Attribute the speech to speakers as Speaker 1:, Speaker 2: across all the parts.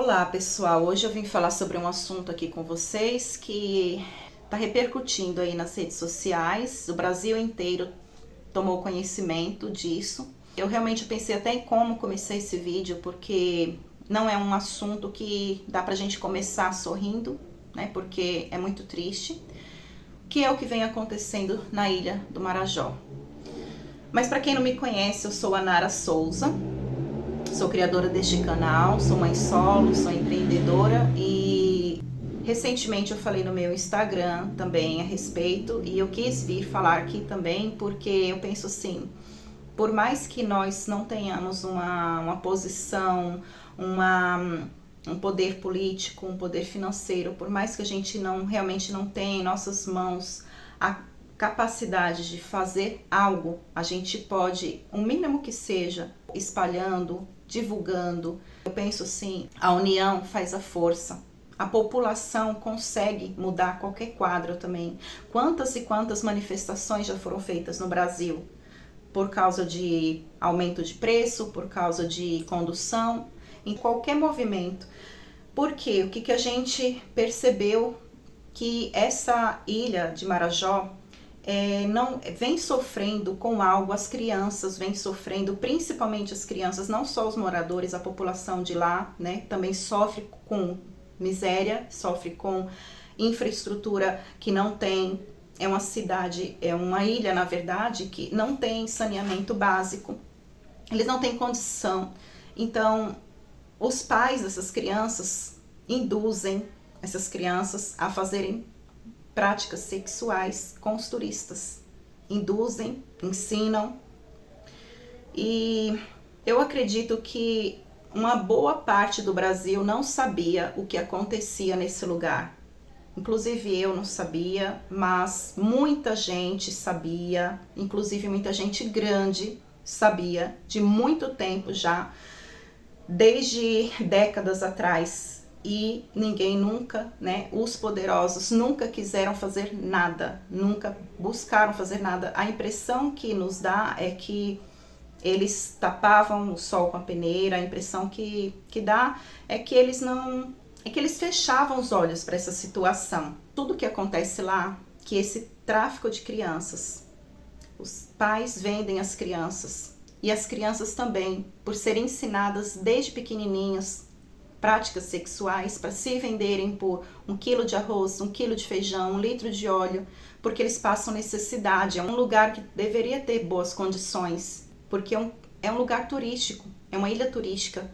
Speaker 1: Olá pessoal, hoje eu vim falar sobre um assunto aqui com vocês que está repercutindo aí nas redes sociais. O Brasil inteiro tomou conhecimento disso. Eu realmente pensei até em como começar esse vídeo, porque não é um assunto que dá pra gente começar sorrindo, né? Porque é muito triste, que é o que vem acontecendo na Ilha do Marajó. Mas para quem não me conhece, eu sou a Nara Souza. Sou criadora deste canal, sou mãe solo, sou empreendedora e recentemente eu falei no meu Instagram também a respeito e eu quis vir falar aqui também porque eu penso assim, por mais que nós não tenhamos uma posição, um poder político, um poder financeiro, por mais que a gente realmente não tenha em nossas mãos a capacidade de fazer algo, a gente pode, o mínimo que seja, espalhando, divulgando. Eu penso assim, a união faz a força. A população consegue mudar qualquer quadro também. Quantas e quantas manifestações já foram feitas no Brasil por causa de aumento de preço, por causa de condução, em qualquer movimento. Porque o que a gente percebeu que essa ilha de Marajó não vem sofrendo com algo, as crianças vêm sofrendo, principalmente as crianças, não só os moradores, a população de lá, né, também sofre com miséria, sofre com infraestrutura que não tem, é uma cidade, é uma ilha na verdade, que não tem saneamento básico, eles não têm condição, então os pais dessas crianças induzem essas crianças a fazerem práticas sexuais com os turistas, induzem, ensinam, e eu acredito que uma boa parte do Brasil não sabia o que acontecia nesse lugar. Inclusive eu não sabia, mas muita gente sabia, inclusive muita gente grande sabia de muito tempo já, desde décadas atrás. E ninguém nunca, né, os poderosos nunca quiseram fazer nada, nunca buscaram fazer nada. A impressão que nos dá é que eles tapavam o sol com a peneira, a impressão que dá é que eles não, é que eles fechavam os olhos para essa situação. Tudo que acontece lá, que esse tráfico de crianças, os pais vendem as crianças e as crianças também, por serem ensinadas desde pequenininhas práticas sexuais para se venderem por 1 quilo de arroz, 1 quilo de feijão, 1 litro de óleo, porque eles passam necessidade. É um lugar que deveria ter boas condições, porque é um lugar turístico, é uma ilha turística,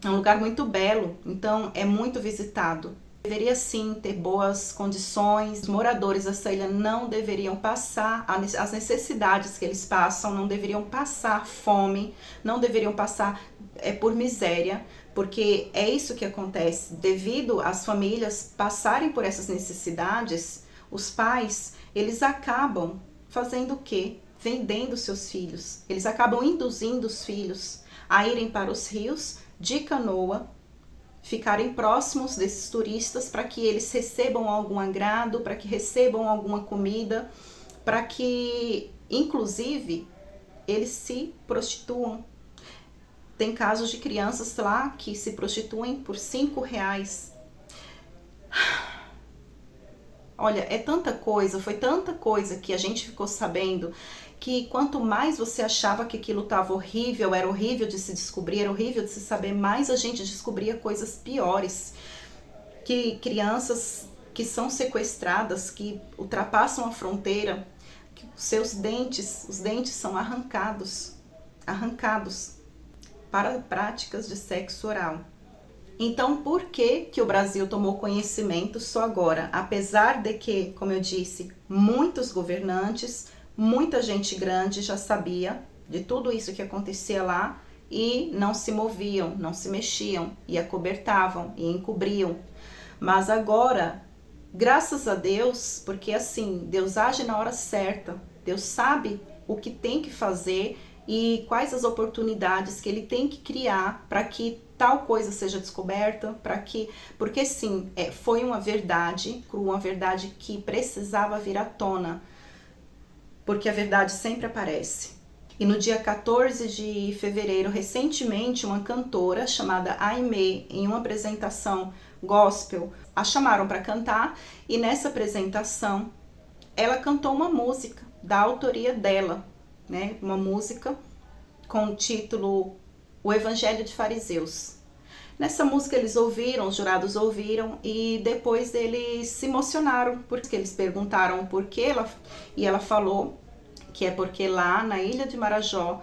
Speaker 1: é um lugar muito belo, então é muito visitado. Deveria sim ter boas condições, os moradores dessa ilha não deveriam passar as necessidades que eles passam, não deveriam passar fome, não deveriam passar por miséria, porque é isso que acontece. Devido às famílias passarem por essas necessidades, os pais, eles acabam fazendo o quê? Vendendo seus filhos. Eles acabam induzindo os filhos a irem para os rios de canoa, ficarem próximos desses turistas para que eles recebam algum agrado, para que recebam alguma comida, para que, inclusive, eles se prostituam. Tem casos de crianças lá que se prostituem por R$5. Olha, é tanta coisa, foi tanta coisa que a gente ficou sabendo, que quanto mais você achava que aquilo estava horrível, era horrível de se descobrir, era horrível de se saber, mais a gente descobria coisas piores. Que crianças que são sequestradas, que ultrapassam a fronteira, que os dentes são arrancados para práticas de sexo oral. Então, por que o Brasil tomou conhecimento só agora? Apesar de que, como eu disse, muitos governantes, muita gente grande já sabia de tudo isso que acontecia lá e não se moviam, não se mexiam, e acobertavam e encobriam. Mas agora, graças a Deus, porque assim, Deus age na hora certa, Deus sabe o que tem que fazer e quais as oportunidades que ele tem que criar para que tal coisa seja descoberta, porque sim, foi uma verdade crua, uma verdade que precisava vir à tona, porque a verdade sempre aparece. E no dia 14 de fevereiro, recentemente, uma cantora chamada Aimee, em uma apresentação gospel, a chamaram para cantar, e nessa apresentação ela cantou uma música da autoria dela, né? Uma música com o título O Evangelho de Fariseus. Nessa música eles ouviram, os jurados ouviram, e depois eles se emocionaram, porque eles perguntaram por que e ela falou que é porque lá na Ilha de Marajó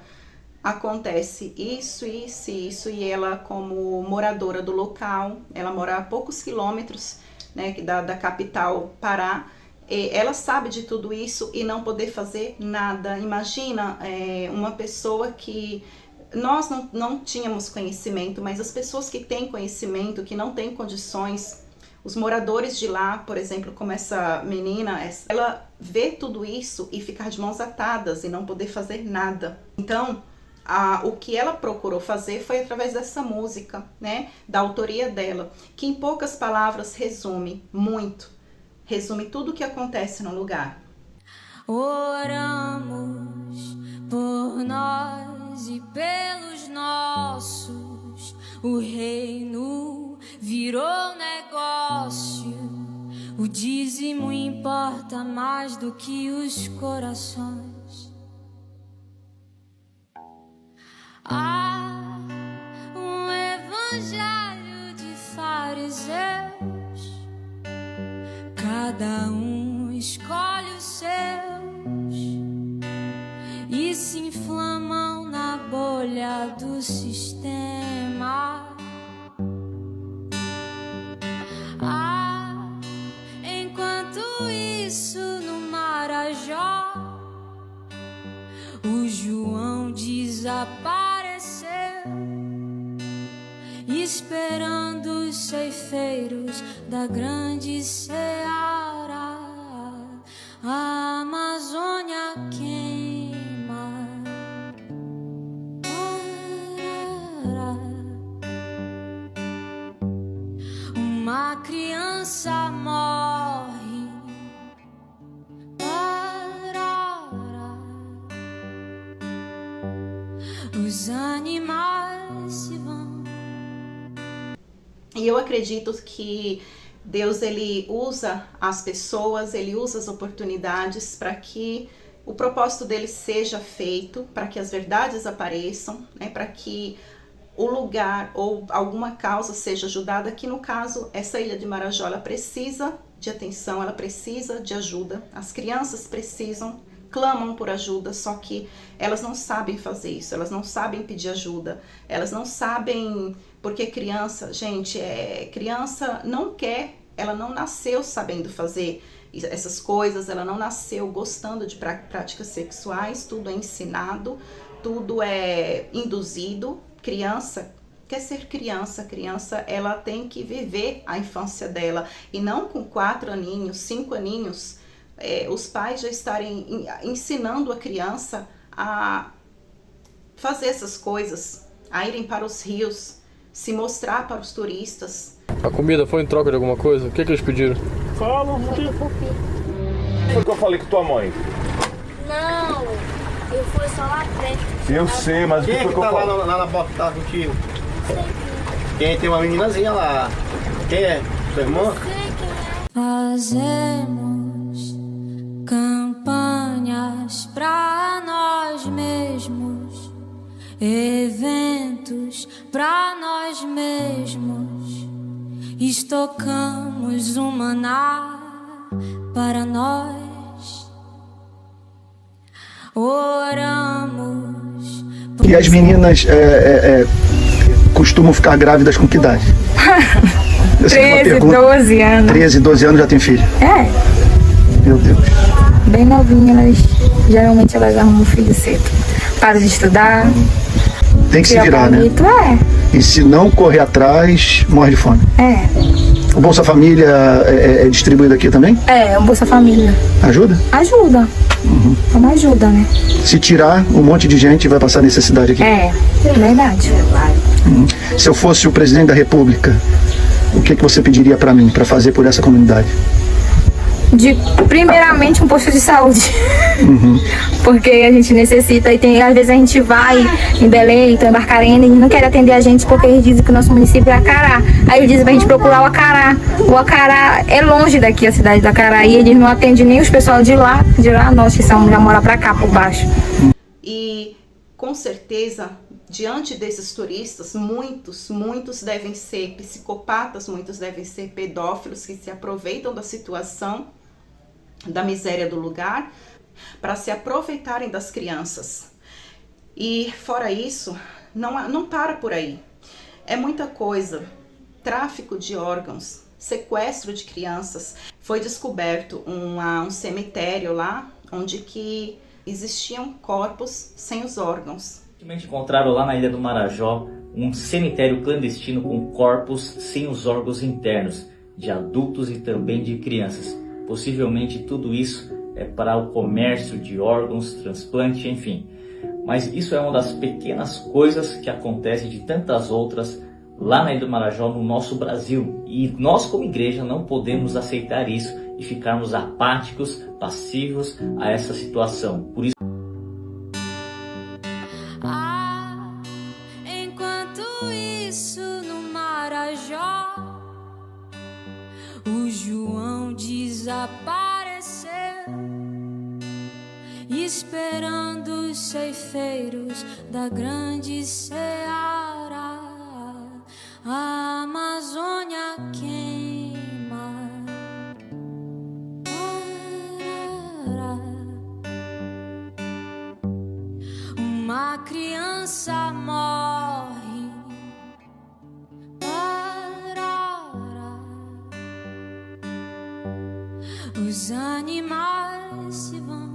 Speaker 1: acontece isso, isso e isso, e ela, como moradora do local, ela mora a poucos quilômetros, né, da capital Pará, ela sabe de tudo isso e não poder fazer nada. Imagina uma pessoa que nós não tínhamos conhecimento, mas as pessoas que têm conhecimento, que não têm condições, os moradores de lá, por exemplo, como essa menina, ela vê tudo isso e ficar de mãos atadas e não poder fazer nada. Então, o que ela procurou fazer foi através dessa música, né, da autoria dela, que em poucas palavras resume tudo o que acontece no lugar.
Speaker 2: Oramos por nós e pelos nossos, o reino virou negócio, o dízimo importa mais do que os corações. Há um evangelho de fariseus, cada um escolhe os seus e se inflamam na bolha do sistema. Enquanto isso no Marajó, o João desapareceu, esperando os ceifeiros da grande seara. A Amazônia queima, uma criança morre, os animais se vão.
Speaker 1: E eu acredito que Deus, ele usa as pessoas, ele usa as oportunidades para que o propósito dele seja feito, para que as verdades apareçam, né, para que o lugar ou alguma causa seja ajudada. Aqui no caso, essa Ilha de Marajó, ela precisa de atenção, ela precisa de ajuda. As crianças precisam, clamam por ajuda, só que elas não sabem fazer isso, elas não sabem pedir ajuda, elas não sabem, porque criança, gente, criança não quer, ela não nasceu sabendo fazer essas coisas, ela não nasceu gostando de práticas sexuais, tudo é ensinado, tudo é induzido. Criança quer ser criança, ela tem que viver a infância dela, e não com 4 aninhos, 5 aninhos, os pais já estarem ensinando a criança a fazer essas coisas, a irem para os rios, se mostrar para os turistas.
Speaker 3: A comida foi em troca de alguma coisa? O que eles pediram?
Speaker 4: Fala, foi que eu falei com tua mãe?
Speaker 5: Não, eu fui só lá perto.
Speaker 4: Eu sei, mas o que
Speaker 6: Quem é
Speaker 4: foi
Speaker 6: que
Speaker 4: que eu
Speaker 6: tá
Speaker 4: falei?
Speaker 6: lá na porta que tava contigo? Quem? Tem uma meninazinha lá. Quem é? Sua irmã?
Speaker 2: Fazemos campanhas pra nós mesmos, eventos pra nós mesmos, estocamos o maná para nós, oramos.
Speaker 7: E as meninas costumam ficar grávidas com que idade?
Speaker 8: 13, 12 anos.
Speaker 7: 13, 12 anos já tem filho?
Speaker 8: É,
Speaker 7: Meu Deus.
Speaker 8: bem novinha, geralmente elas arrumam filho cedo. Param de estudar,
Speaker 7: Tem que se
Speaker 8: tira
Speaker 7: virar, né?
Speaker 8: palmito,
Speaker 7: E se não correr atrás, morre de fome. O Bolsa Família é distribuído aqui também?
Speaker 8: o Bolsa Família.
Speaker 7: Ajuda?
Speaker 8: Ajuda, é uma ajuda, né?
Speaker 7: Se tirar, um monte de gente vai passar necessidade aqui.
Speaker 8: É verdade.
Speaker 7: Se eu fosse o presidente da República, o que você pediria para mim, para fazer por essa comunidade?
Speaker 8: de, primeiramente, um posto de saúde. Porque a gente necessita, e às vezes a gente vai em Belém, então em Barcarena, e não quer atender a gente porque eles dizem que o nosso município é Acará. Aí eles dizem pra gente procurar o Acará. O Acará é longe daqui, a cidade do Acará, e eles não atendem nem os pessoal de lá nós que já mora pra cá, por baixo.
Speaker 1: E com certeza, diante desses turistas, muitos devem ser psicopatas, muitos devem ser pedófilos que se aproveitam da situação, da miséria do lugar, para se aproveitarem das crianças. E fora isso, não para por aí. É muita coisa. Tráfico de órgãos, sequestro de crianças. Foi descoberto um cemitério lá, onde que existiam corpos sem os órgãos.
Speaker 9: Recentemente encontraram lá na Ilha do Marajó um cemitério clandestino com corpos sem os órgãos internos, de adultos e também de crianças. Possivelmente tudo isso é para o comércio de órgãos, transplante, enfim. Mas isso é uma das pequenas coisas que acontecem de tantas outras lá na Ilha do Marajó, no nosso Brasil. E nós, como igreja, não podemos aceitar isso e ficarmos apáticos, passivos a essa situação. Por isso,
Speaker 2: enquanto isso no Marajó, o João desapareceu, esperando os ceifeiros da grande seara. A Amazônia queima. Uma criança morre. Os animais se vão.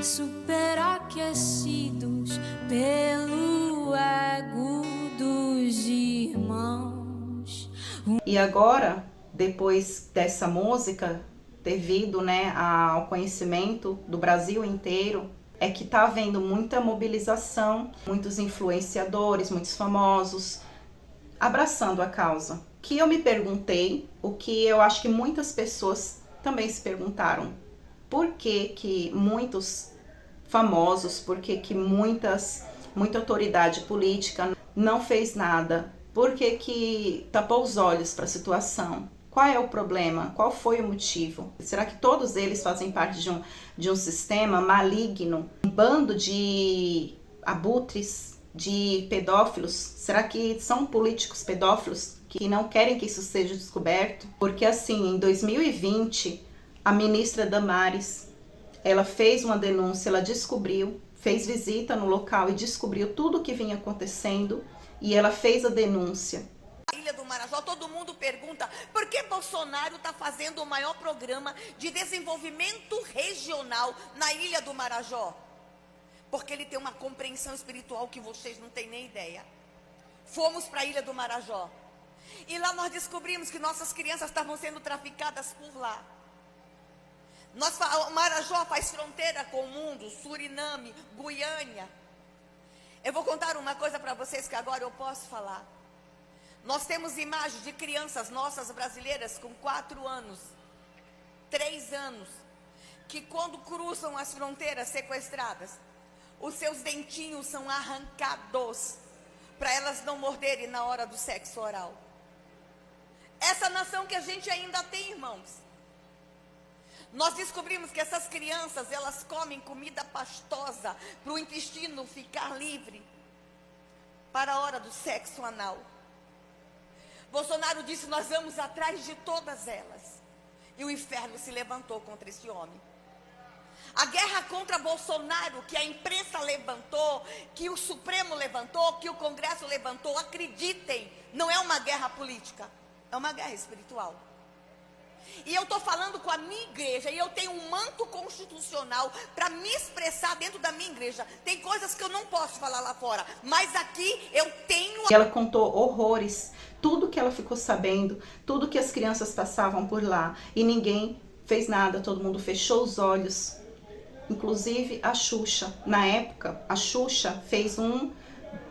Speaker 2: Superaquecidos pelo ego dos irmãos.
Speaker 1: E agora, depois dessa música, devido, né, ao conhecimento do Brasil inteiro, é que tá havendo muita mobilização, muitos influenciadores, muitos famosos, abraçando a causa. Que eu me perguntei, o que eu acho que muitas pessoas também se perguntaram: por que que muitos famosos, por que que muita autoridade política não fez nada? Por que que tapou os olhos para a situação? Qual é o problema? Qual foi o motivo? Será que todos eles fazem parte de um sistema maligno? Um bando de abutres, de pedófilos? Será que são políticos pedófilos que não querem que isso seja descoberto? Porque assim, em 2020, a ministra Damares, ela fez uma denúncia, ela descobriu, fez visita no local e descobriu tudo o que vinha acontecendo, e ela fez a denúncia.
Speaker 10: Ilha do Marajó, todo mundo pergunta por que Bolsonaro está fazendo o maior programa de desenvolvimento regional na Ilha do Marajó. Porque ele tem uma compreensão espiritual que vocês não têm nem ideia. Fomos para a Ilha do Marajó e lá nós descobrimos que nossas crianças estavam sendo traficadas por lá. O Marajó faz fronteira com o mundo, Suriname, Guiânia. Eu vou contar uma coisa para vocês que agora eu posso falar. Nós temos imagens de crianças nossas brasileiras com 4 anos, 3 anos, que quando cruzam as fronteiras sequestradas, os seus dentinhos são arrancados para elas não morderem na hora do sexo oral. Essa nação que a gente ainda tem, irmãos. Nós descobrimos que essas crianças, elas comem comida pastosa para o intestino ficar livre para a hora do sexo anal. Bolsonaro disse: nós vamos atrás de todas elas. E o inferno se levantou contra esse homem. A guerra contra Bolsonaro, que a imprensa levantou, que o Supremo levantou, que o Congresso levantou, acreditem, não é uma guerra política, é uma guerra espiritual. E eu estou falando com a minha igreja, e eu tenho um manto constitucional para me expressar dentro da minha igreja. Tem coisas que eu não posso falar lá fora, mas aqui eu tenho...
Speaker 1: Ela contou horrores, tudo que ela ficou sabendo, tudo que as crianças passavam por lá, e ninguém fez nada, todo mundo fechou os olhos. Inclusive a Xuxa, na época, a Xuxa fez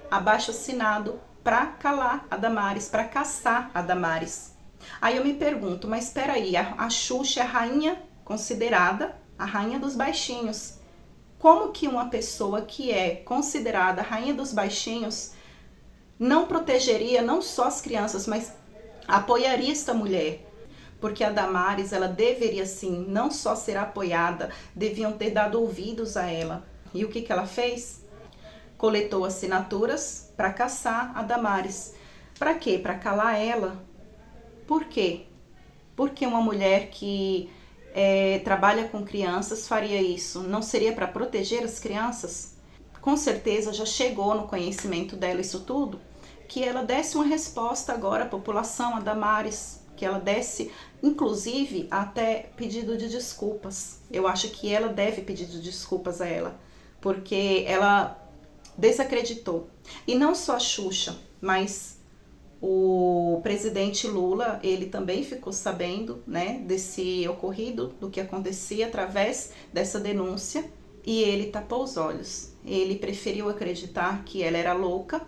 Speaker 1: abaixo-assinado para calar a Damares, para caçar a Damares. Aí eu me pergunto, mas espera aí, a Xuxa é a rainha considerada a rainha dos baixinhos. Como que uma pessoa que é considerada a rainha dos baixinhos não protegeria não só as crianças, mas apoiaria esta mulher? Porque a Damares, ela deveria sim não só ser apoiada, deviam ter dado ouvidos a ela. E o que ela fez? Coletou assinaturas para caçar a Damares. Para quê? Para calar ela. Por quê? Porque uma mulher que trabalha com crianças faria isso? Não seria para proteger as crianças? Com certeza já chegou no conhecimento dela isso tudo, que ela desse uma resposta agora à população, a Damares, que ela desse, inclusive, até pedido de desculpas. Eu acho que ela deve pedir de desculpas a ela, porque ela desacreditou. E não só a Xuxa, mas o presidente Lula, ele também ficou sabendo, né, desse ocorrido, do que acontecia através dessa denúncia, e ele tapou os olhos. Ele preferiu acreditar que ela era louca,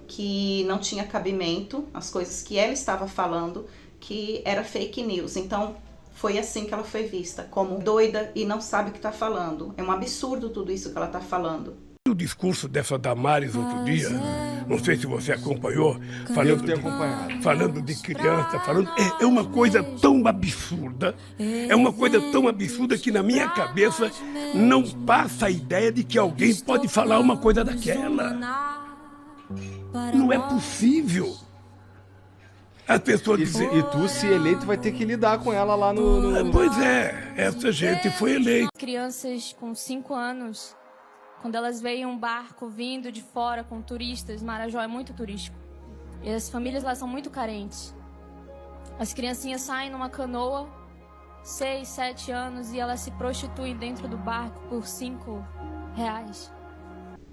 Speaker 1: que não tinha cabimento, as coisas que ela estava falando, que era fake news. Então, foi assim que ela foi vista, como doida e não sabe o que está falando. É um absurdo tudo isso que ela está falando.
Speaker 11: O discurso dessa Damares outro dia, não sei se você acompanhou, falando de criança, é uma coisa tão absurda, que na minha cabeça não passa a ideia de que alguém pode falar uma coisa daquela. Não é possível. As pessoas dizem...
Speaker 12: E tu, se eleito, vai ter que lidar com ela lá no...
Speaker 11: Pois é, essa gente foi eleita.
Speaker 13: Crianças com 5 anos, quando elas veem um barco vindo de fora com turistas, Marajó é muito turístico. E as famílias lá são muito carentes. As criancinhas saem numa canoa, 6, 7 anos, e elas se prostituem dentro do barco por R$5.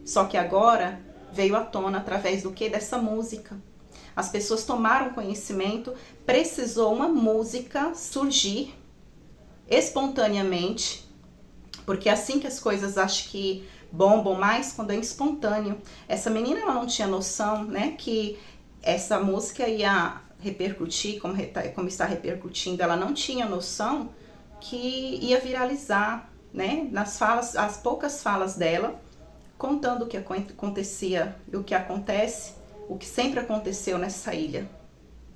Speaker 1: Só que agora veio à tona através do que? Dessa música. As pessoas tomaram conhecimento, precisou uma música surgir espontaneamente, porque é assim que as coisas acho que bombam mais, quando é espontâneo. Essa menina, ela não tinha noção, né, que essa música ia repercutir como está repercutindo. Ela não tinha noção que ia viralizar, né, nas falas, as poucas falas dela, contando o que acontecia e o que acontece, o que sempre aconteceu nessa ilha.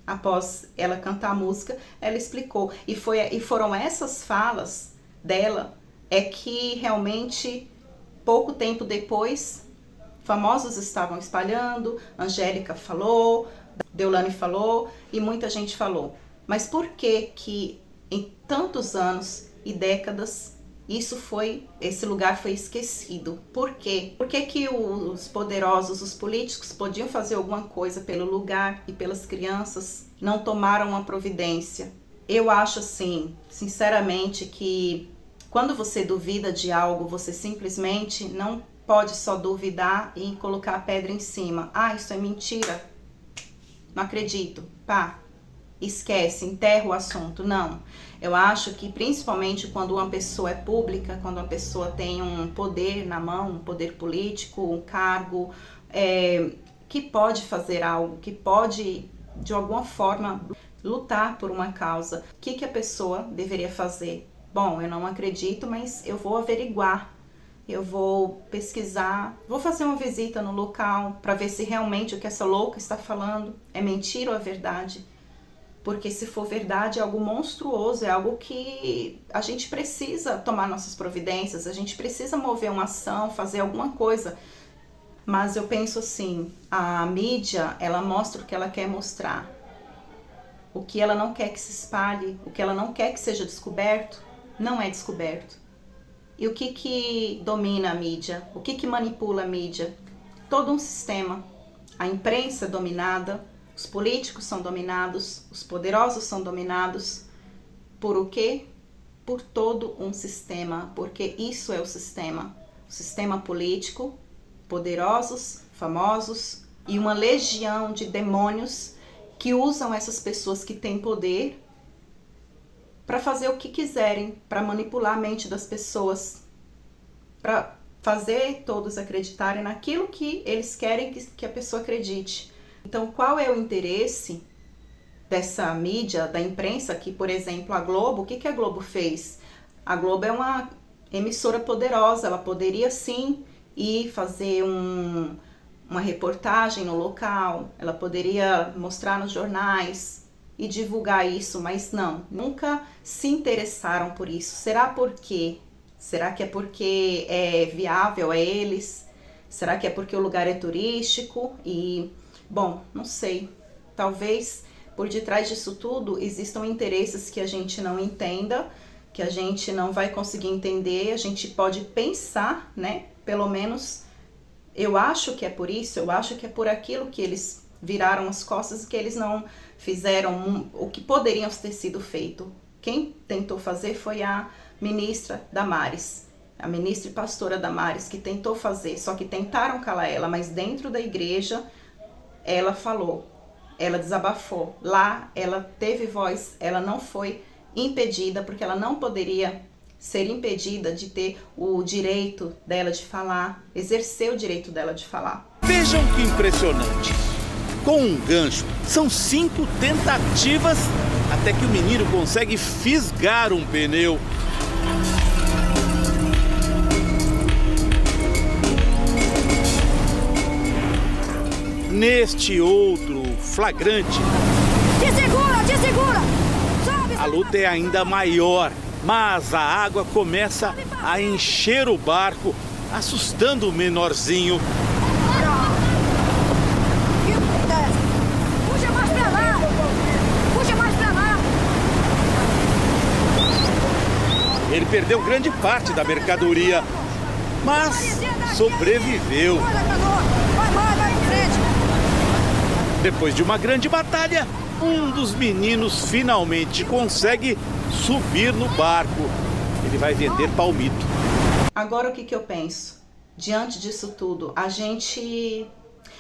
Speaker 1: Após ela cantar a música, ela explicou. E foram essas falas dela que realmente, pouco tempo depois, famosos estavam espalhando, Angélica falou, Deolane falou e muita gente falou. Mas por que em tantos anos e décadas esse lugar foi esquecido? Por quê? Por que os poderosos, os políticos, podiam fazer alguma coisa pelo lugar e pelas crianças, não tomaram uma providência? Eu acho assim, sinceramente, que quando você duvida de algo, você simplesmente não pode só duvidar e colocar a pedra em cima. Ah, isso é mentira. Não acredito. Pá, esquece, enterra o assunto. Não. Eu acho que principalmente quando uma pessoa é pública, quando uma pessoa tem um poder na mão, um poder político, um cargo, que pode fazer algo, que pode de alguma forma lutar por uma causa, o que a pessoa deveria fazer? Bom, eu não acredito, mas eu vou averiguar, eu vou pesquisar, vou fazer uma visita no local para ver se realmente o que essa louca está falando é mentira ou é verdade. Porque se for verdade é algo monstruoso, é algo que a gente precisa tomar nossas providências, a gente precisa mover uma ação, fazer alguma coisa. Mas eu penso assim, a mídia, ela mostra o que ela quer mostrar. O que ela não quer que se espalhe, o que ela não quer que seja descoberto, não é descoberto. E o que domina a mídia? O que manipula a mídia? Todo um sistema. A imprensa é dominada, os políticos são dominados, os poderosos são dominados. Por o quê? Por todo um sistema, porque isso é o sistema político, poderosos, famosos e uma legião de demônios que usam essas pessoas que têm poder para fazer o que quiserem, para manipular a mente das pessoas, para fazer todos acreditarem naquilo que eles querem que a pessoa acredite. Então, qual é o interesse dessa mídia, da imprensa, que, por exemplo, a Globo, o que a Globo fez? A Globo é uma emissora poderosa, ela poderia sim ir fazer uma reportagem no local, ela poderia mostrar nos jornais e divulgar isso, mas não, nunca se interessaram por isso. Será por quê? Será que é porque é viável a eles? Será que é porque o lugar é turístico? E, bom, não sei, talvez por detrás disso tudo existam interesses que a gente não entenda, que a gente não vai conseguir entender, a gente pode pensar, né? Pelo menos eu acho que é por isso, eu acho que é por aquilo que eles viraram as costas e que eles não fizeram o que poderiam ter sido feito. Quem tentou fazer foi a ministra Damares, a ministra e pastora Damares, que tentou fazer, só que tentaram calar ela, mas dentro da igreja ela falou, ela desabafou. Lá ela teve voz, ela não foi impedida, porque ela não poderia ser impedida de ter o direito dela de falar, exercer o direito dela de falar.
Speaker 14: Vejam que impressionante. Com um gancho, são 5 tentativas até que o menino consegue fisgar um pneu. Neste outro flagrante,
Speaker 5: Desegura!
Speaker 14: a luta é ainda maior, mas a água começa a encher o barco, assustando o menorzinho.
Speaker 5: Puxa mais pra lá! Puxa mais pra lá!
Speaker 14: Ele perdeu grande parte da mercadoria, mas sobreviveu.
Speaker 5: Vai em frente!
Speaker 14: Depois de uma grande batalha, um dos meninos finalmente consegue subir no barco. Ele vai vender palmito.
Speaker 1: Agora o que eu penso? Diante disso tudo, a gente...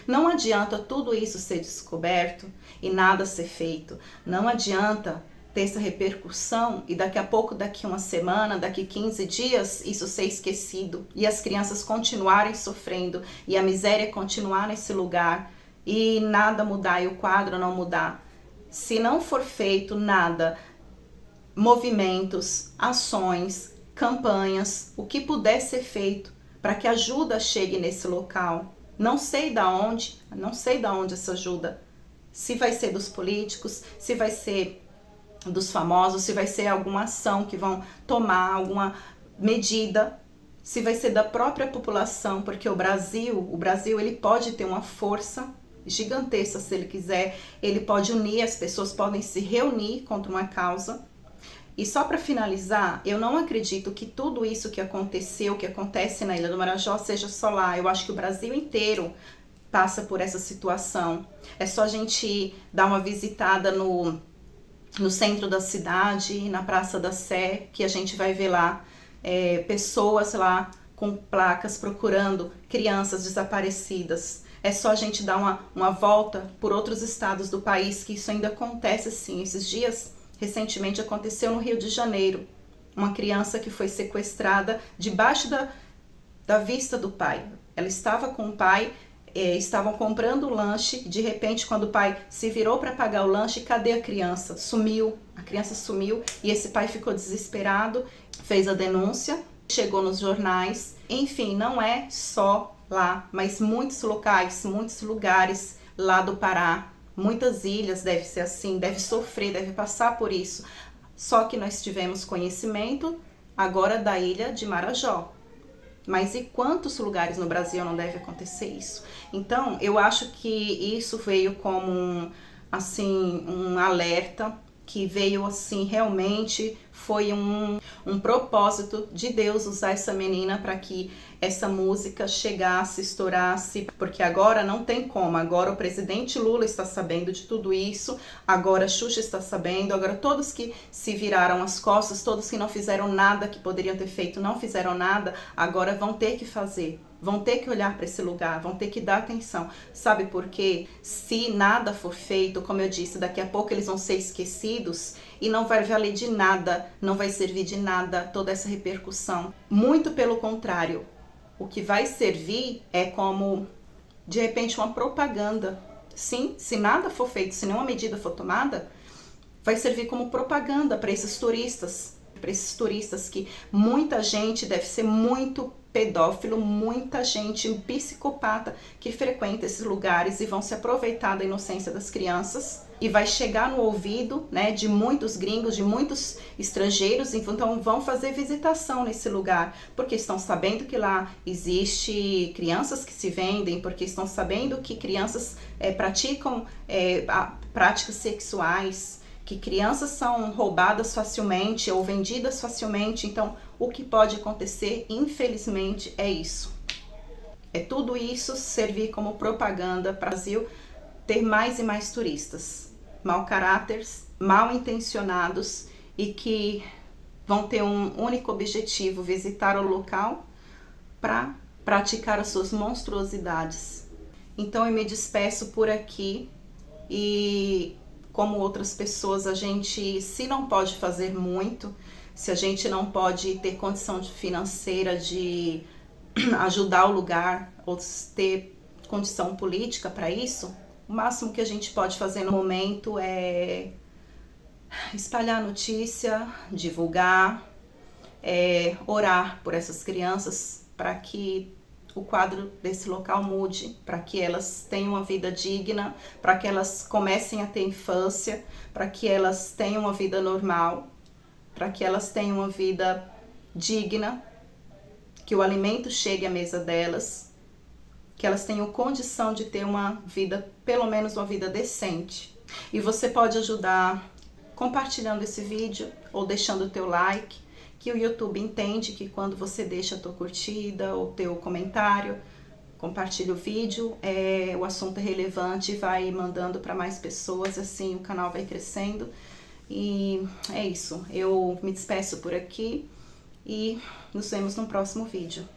Speaker 1: Não adianta tudo isso ser descoberto e nada ser feito. Não adianta ter essa repercussão e daqui a pouco, daqui uma semana, daqui 15 dias, isso ser esquecido e as crianças continuarem sofrendo e a miséria continuar nesse lugar e nada mudar e o quadro não mudar. Se não for feito nada, movimentos, ações, campanhas, o que puder ser feito para que a ajuda chegue nesse local. Não sei da onde essa ajuda. Se vai ser dos políticos, se vai ser dos famosos, se vai ser alguma ação que vão tomar, alguma medida, se vai ser da própria população, porque o Brasil ele pode ter uma força gigantesca se ele quiser, ele pode unir, as pessoas podem se reunir contra uma causa. E só para finalizar, eu não acredito que tudo isso que aconteceu, que acontece na Ilha do Marajó seja só lá. Eu acho que o Brasil inteiro passa por essa situação. É só a gente dar uma visitada no centro da cidade, na Praça da Sé, que a gente vai ver lá pessoas lá com placas procurando crianças desaparecidas. É só a gente dar uma volta por outros estados do país, que isso ainda acontece sim. Esses dias, recentemente, aconteceu no Rio de Janeiro. Uma criança que foi sequestrada debaixo da vista do pai. Ela estava com o pai, estavam comprando o lanche, de repente, quando o pai se virou para pagar o lanche, cadê a criança? Sumiu, a criança sumiu e esse pai ficou desesperado, fez a denúncia, chegou nos jornais. Enfim, não é só lá, mas muitos locais, muitos lugares lá do Pará, muitas ilhas deve ser assim, deve sofrer, deve passar por isso. Só que nós tivemos conhecimento agora da ilha de Marajó. Mas e quantos lugares no Brasil não deve acontecer isso? Então, eu acho que isso veio como um alerta, que veio assim, realmente foi um propósito de Deus usar essa menina para que essa música chegasse, estourasse, porque agora não tem como, agora o presidente Lula está sabendo de tudo isso, agora a Xuxa está sabendo, agora todos que se viraram as costas, todos que não fizeram nada que poderiam ter feito, não fizeram nada, agora vão ter que fazer. Vão ter que olhar para esse lugar, vão ter que dar atenção. Sabe por quê? Se nada for feito, como eu disse, daqui a pouco eles vão ser esquecidos e não vai valer de nada, não vai servir de nada toda essa repercussão. Muito pelo contrário, O que vai servir é como, de repente, uma propaganda. Sim, se nada for feito, se nenhuma medida for tomada, vai servir como propaganda para esses turistas que muita gente deve ser muito pedófilo, muita gente psicopata que frequenta esses lugares e vão se aproveitar da inocência das crianças e vai chegar no ouvido, né, de muitos gringos, de muitos estrangeiros, então vão fazer visitação nesse lugar, porque estão sabendo que lá existe crianças que se vendem, porque estão sabendo que crianças praticam práticas sexuais, que crianças são roubadas facilmente ou vendidas facilmente. Então, o que pode acontecer, infelizmente, é isso. É tudo isso servir como propaganda para o Brasil ter mais e mais turistas, mau caráteres, mal intencionados e que vão ter um único objetivo, visitar o local para praticar as suas monstruosidades. Então, eu me despeço por aqui e, como outras pessoas, a gente, se não pode fazer muito, se a gente não pode ter condição financeira de ajudar o lugar ou ter condição política para isso, o máximo que a gente pode fazer no momento é espalhar a notícia, divulgar, orar por essas crianças para que o quadro desse local mude, para que elas tenham uma vida digna, para que elas comecem a ter infância, para que elas tenham uma vida normal, para que elas tenham uma vida digna, que o alimento chegue à mesa delas, que elas tenham condição de ter uma vida, pelo menos uma vida decente. E você pode ajudar compartilhando esse vídeo ou deixando o teu like, que o YouTube entende que quando você deixa a tua curtida ou teu comentário, compartilha o vídeo, o assunto é relevante e vai mandando para mais pessoas, assim o canal vai crescendo. E é isso, eu me despeço por aqui e nos vemos no próximo vídeo.